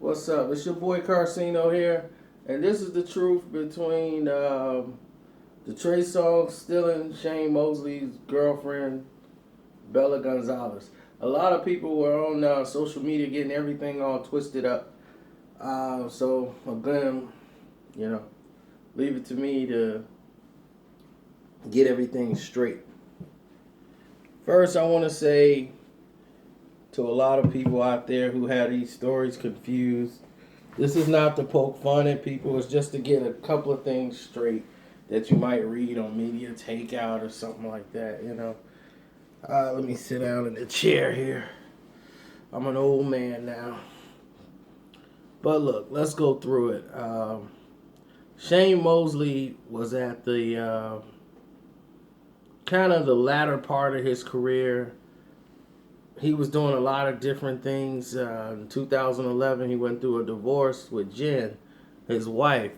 What's up? It's your boy Carcino here, and this is the truth between the Trey Songz stealing Shane Mosley's girlfriend, Bella Gonzales. A lot of people were on social media getting everything all twisted up. So again, you know, leave it to me to get everything straight. First, I want to say to a lot of people out there who had these stories confused. This is not to poke fun at people. It's just to get a couple of things straight that you might read on media takeout or something like that. Let me sit down in the chair here. I'm an old man now. But look, let's go through it. Shane Mosley was at the kind of the latter part of his career. He was doing a lot of different things. In 2011, he went through a divorce with Jen, his wife,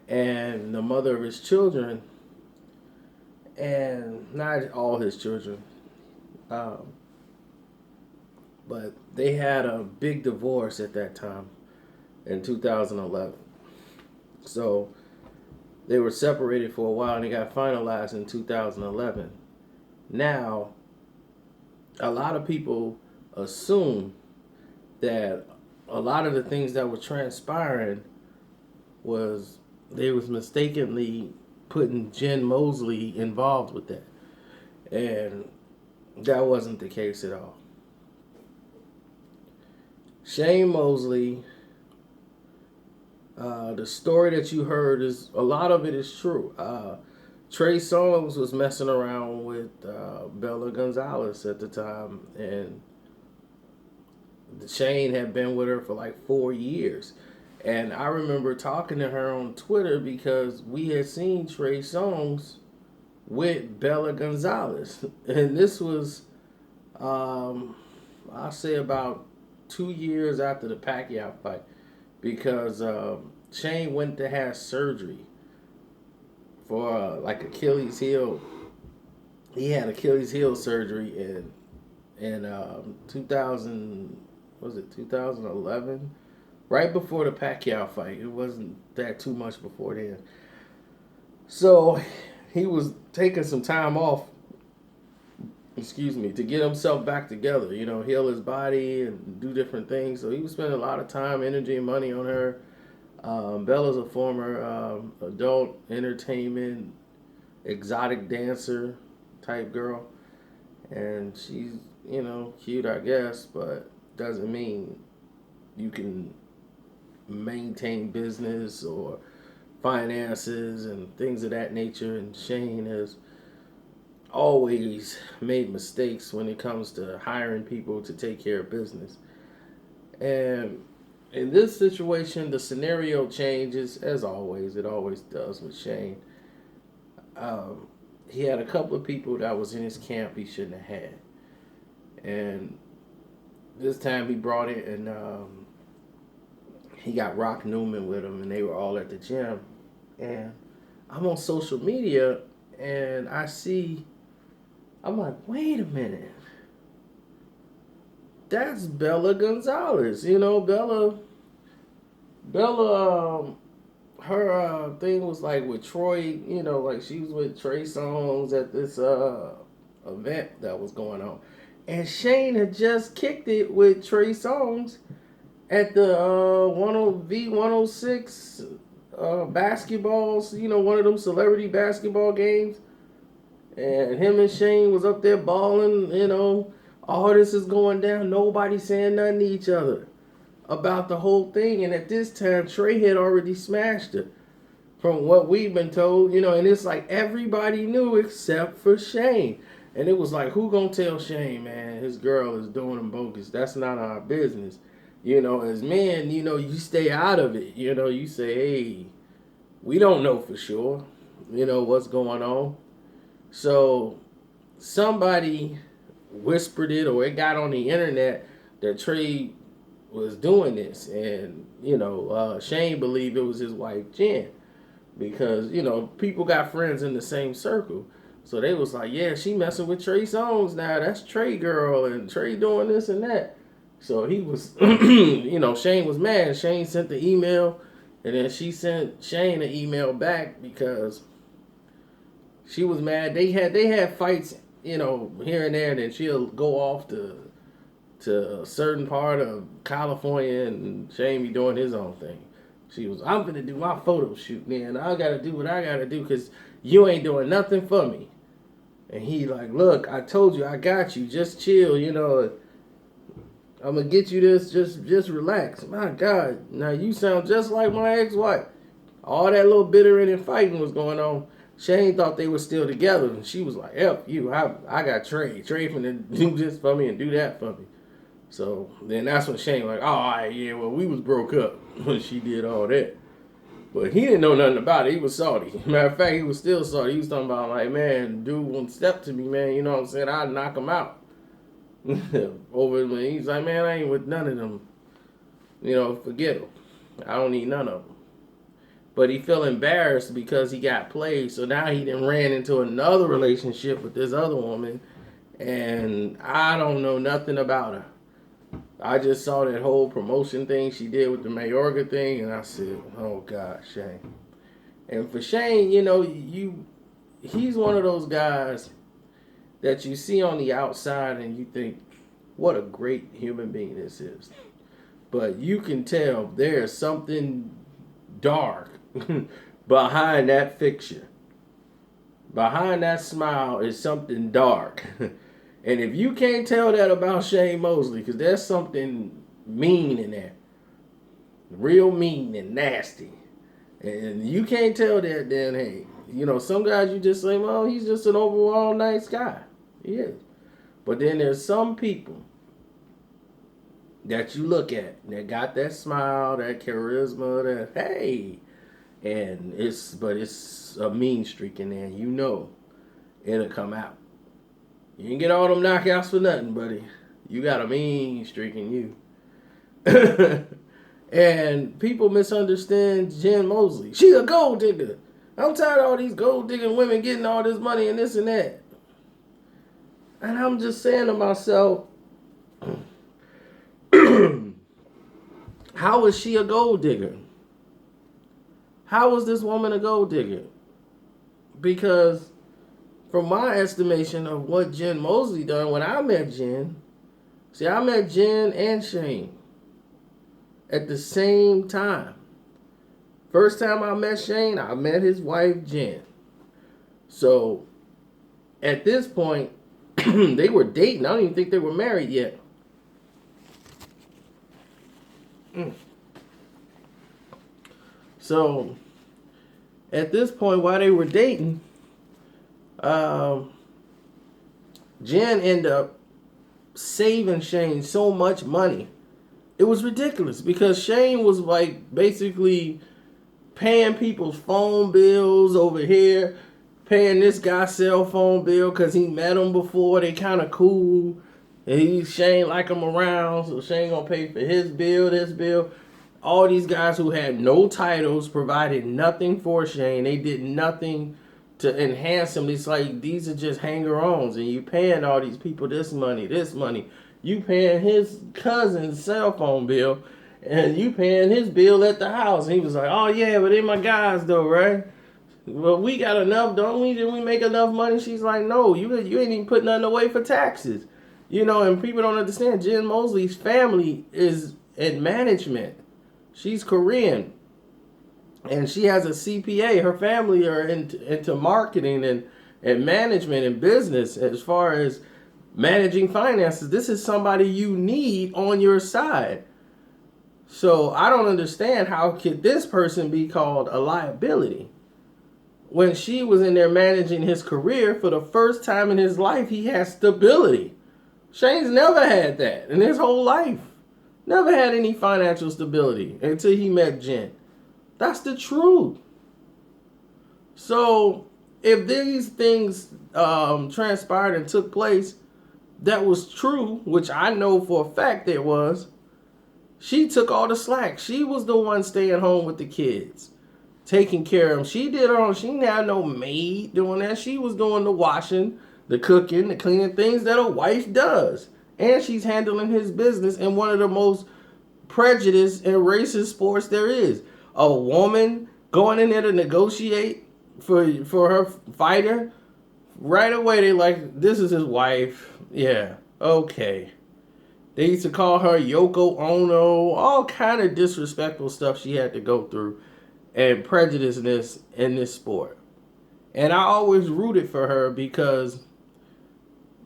and the mother of his children, and not all his children, but they had a big divorce at that time in 2011. So they were separated for a while, and it got finalized in 2011. Now, a lot of people assume that a lot of the things that were transpiring was they was mistakenly putting Jen Mosley involved with that. And that wasn't the case at all. Shane Mosley, the story that you heard is a lot of it is true. Trey Songz was messing around with Bella Gonzales at the time, and Shane had been with her for like 4 years. And I remember talking to her on Twitter because we had seen Trey Songz with Bella Gonzales. And this was, I'll say about 2 years after the Pacquiao fight, because Shane went to have surgery for like Achilles heel. He had Achilles heel surgery in 2011, right before the Pacquiao fight. It wasn't that too much before then. So he was taking some time off, to get himself back together, heal his body and do different things. So he was spending a lot of time, energy, and money on her. Bella's a former adult entertainment, exotic dancer type girl. And she's, cute, I guess, but doesn't mean you can maintain business or finances and things of that nature. And Shane has always made mistakes when it comes to hiring people to take care of business. And in this situation, the scenario changes, as always. It always does with Shane. He had a couple of people that was in his camp he shouldn't have had. And this time he brought it, and he got Rock Newman with him, and they were all at the gym. And I'm on social media, and I'm like, wait a minute. That's Bella Gonzales. Bella, her thing was like with Troy, like she was with Trey Songz at this event that was going on. And Shane had just kicked it with Trey Songz at the 106 basketballs, one of them celebrity basketball games. And him and Shane was up there balling, all this is going down. Nobody saying nothing to each other about the whole thing. And at this time, Trey had already smashed it, from what we've been told, and it's like everybody knew except for Shane. And it was like, who gonna tell Shane, man, his girl is doing him bogus? That's not our business. As men, you stay out of it. You say, hey, we don't know for sure, what's going on. So somebody whispered it, or it got on the internet that Trey was doing this. And, Shane believed it was his wife, Jen, because, people got friends in the same circle. So they was like, yeah, she messing with Trey Songz now. That's Trey girl, and Trey doing this and that. So he was, Shane was mad. Shane sent the email, and then she sent Shane an email back because she was mad. They had fights, here and there. Then she'll go off to a certain part of California, and Shane be doing his own thing. She was, I'm gonna do my photo shoot, man. I gotta do what I gotta do because you ain't doing nothing for me. And he like, look, I told you, I got you. Just chill, I'm gonna get you this. Just relax. My God, now you sound just like my ex-wife. All that little bittering and fighting was going on. Shane thought they were still together, and she was like, "F you, I got Trey. Trey finna do this for me and do that for me." So then that's when Shane like, "Oh, all right, yeah, well, we was broke up when she did all that." But he didn't know nothing about it. He was salty. Matter of fact, he was still salty. He was talking about like, man, dude won't step to me, man. You know what I'm saying? I'd knock him out. Over when he's like, man, I ain't with none of them. Forget them. I don't need none of them. But he felt embarrassed because he got played. So now he then ran into another relationship with this other woman. And I don't know nothing about her. I just saw that whole promotion thing she did with the Mayorga thing. And I said, oh, God, Shane. And for Shane, he's one of those guys that you see on the outside and you think, what a great human being this is. But you can tell there's something dark behind that fixture. Behind that smile is something dark. And if you can't tell that about Shane Mosley, because there's something mean in there. Real mean and nasty. And you can't tell that, then, hey, some guys you just say, well, he's just an overall nice guy. He is. But then there's some people that you look at that got that smile, that charisma, that hey, and it's a mean streak in there. It'll come out. You didn't get all them knockouts for nothing, buddy. You got a mean streak in you. And people misunderstand Jen Mosley. She a gold digger. I'm tired of all these gold digging women getting all this money and this and that. And I'm just saying to myself, how is she a gold digger? How is this woman a gold digger? Because from my estimation of what Jen Mosley done when I met Jen, I met Jen and Shane at the same time. First time I met Shane, I met his wife, Jen. So at this point, they were dating. I don't even think they were married yet. So at this point, while they were dating, Jen ended up saving Shane so much money. It was ridiculous because Shane was like basically paying people's phone bills over here, paying this guy's cell phone bill because he met him before. They kind of cool. And Shane like him around, so Shane gonna pay for his bill, this bill. All these guys who had no titles provided nothing for Shane. They did nothing to enhance him. It's like these are just hanger-ons, and you paying all these people this money. You paying his cousin's cell phone bill, and you paying his bill at the house. And he was like, oh yeah, but they my guys though, right? Well, we got enough, don't we? Did we make enough money? She's like, no, you ain't even put nothing away for taxes. And people don't understand. Jen Mosley's family is in management. She's Korean. And she has a CPA. Her family are into marketing and management and business as far as managing finances. This is somebody you need on your side. So I don't understand how could this person be called a liability. When she was in there managing his career for the first time in his life, he had stability. Shane's never had that in his whole life. Never had any financial stability until he met Jen. That's the truth. So if these things transpired and took place, that was true, which I know for a fact it was, she took all the slack. She was the one staying home with the kids, taking care of them. She did her own. She didn't have no maid doing that. She was doing the washing, the cooking, the cleaning, things that a wife does. And she's handling his business in one of the most prejudiced and racist sports there is. A woman going in there to negotiate for her fighter. Right away, they like, this is his wife. Yeah, okay. They used to call her Yoko Ono, all kind of disrespectful stuff she had to go through, and prejudiceness in this sport. And I always rooted for her because,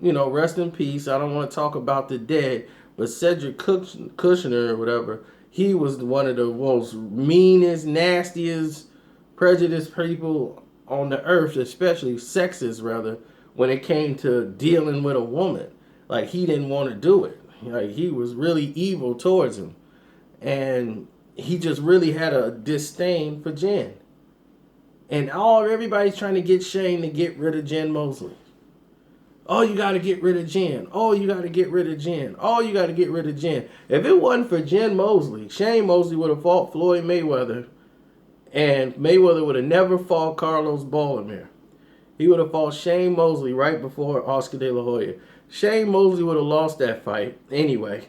rest in peace. I don't want to talk about the dead, but Cedric Kushner or whatever, he was one of the most meanest, nastiest, prejudiced people on the earth, especially sexist rather, when it came to dealing with a woman. Like, he didn't want to do it. Like, he was really evil towards him. And he just really had a disdain for Jen. And everybody's trying to get Shane to get rid of Jen Mosley. Oh, you got to get rid of Jen. Oh, you got to get rid of Jen. Oh, you got to get rid of Jen. If it wasn't for Jen Mosley, Shane Mosley would have fought Floyd Mayweather. And Mayweather would have never fought Carlos Baldomir. He would have fought Shane Mosley right before Oscar De La Hoya. Shane Mosley would have lost that fight anyway.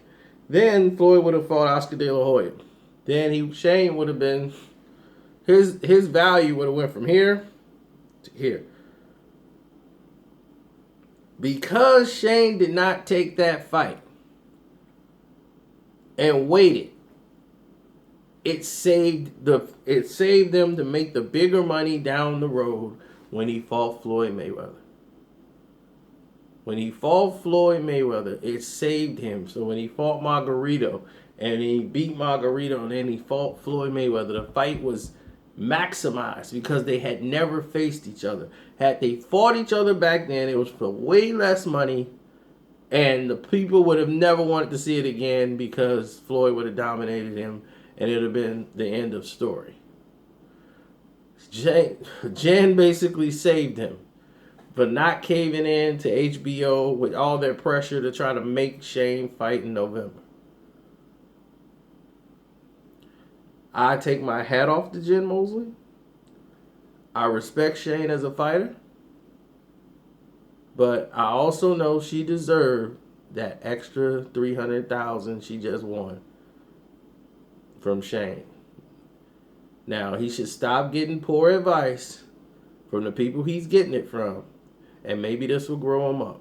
Then Floyd would have fought Oscar De La Hoya. Then Shane would have been, his value would have went from here to here. Because Shane did not take that fight and waited, it saved them to make the bigger money down the road when he fought Floyd Mayweather. When he fought Floyd Mayweather, it saved him. So when he fought Margarito and he beat Margarito and then he fought Floyd Mayweather, the fight was maximized because they had never faced each other. Had they fought each other back then, it was for way less money and the people would have never wanted to see it again because Floyd would have dominated him and it would have been the end of story. Jen basically saved him for not caving in to HBO with all their pressure to try to make Shane fight in November. I take my hat off to Jen Mosley. I respect Shane as a fighter. But I also know she deserved that extra $300,000 she just won from Shane. Now, he should stop getting poor advice from the people he's getting it from. And maybe this will grow him up.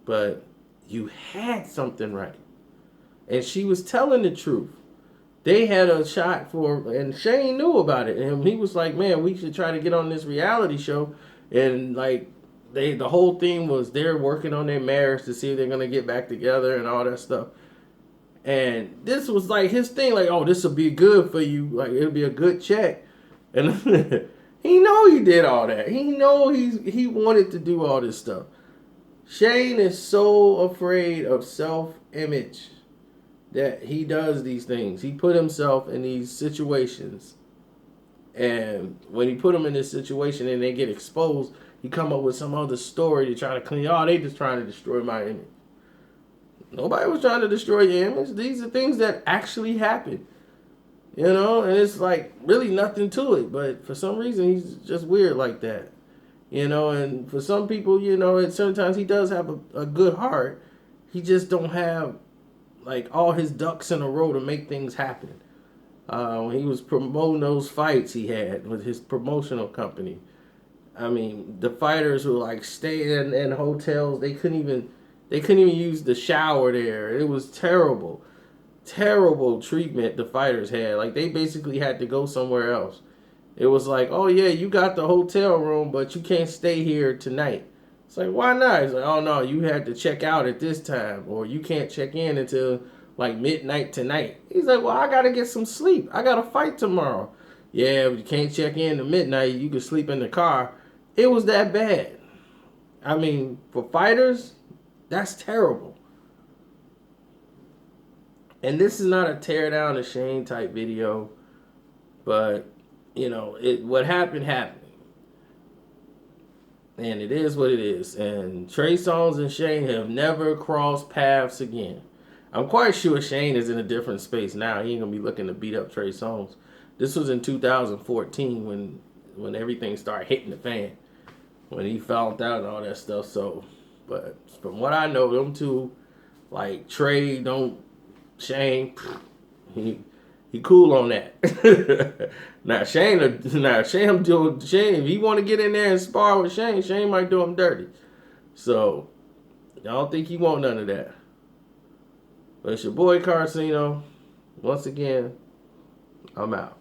But you had something right. And she was telling the truth. They had a shot and Shane knew about it. And he was like, man, we should try to get on this reality show. And like, the whole thing was they're working on their marriage to see if they're going to get back together and all that stuff. And this was like his thing, like, oh, this will be good for you. Like, it'll be a good check. And he know he did all that. He know he wanted to do all this stuff. Shane is so afraid of self-image that he does these things. He put himself in these situations. And when he put them in this situation and they get exposed, he come up with some other story to try to clean. Oh, they just trying to destroy my image. Nobody was trying to destroy your image. These are things that actually happen. And it's like really nothing to it. But for some reason, he's just weird like that. And for some people, at certain times he does have a good heart. He just don't have like all his ducks in a row to make things happen. When he was promoting those fights he had with his promotional company. I mean, the fighters were like staying in hotels. They couldn't even use the shower there. It was terrible. Terrible treatment the fighters had. Like, they basically had to go somewhere else. It was like, oh yeah, you got the hotel room, but you can't stay here tonight. It's like, why not? It's like, oh no, you had to check out at this time, or you can't check in until like midnight tonight. He's like, well, I gotta get some sleep. I got a fight tomorrow. Yeah, but you can't check in to midnight. You can sleep in the car. It was that bad. I mean, for fighters, that's terrible. And this is not a tear down the Shane type video, but what happened. And it is what it is. And Trey Songz and Shane have never crossed paths again. I'm quite sure Shane is in a different space now. He ain't gonna be looking to beat up Trey Songz. This was in 2014 when everything started hitting the fan, when he found out and all that stuff. So, But from what I know, them two, like Trey, Shane, he cool on that. Now Shane, if he want to get in there and spar with Shane might do him dirty. So I don't think he want none of that. But it's your boy Carcino. Once again, I'm out.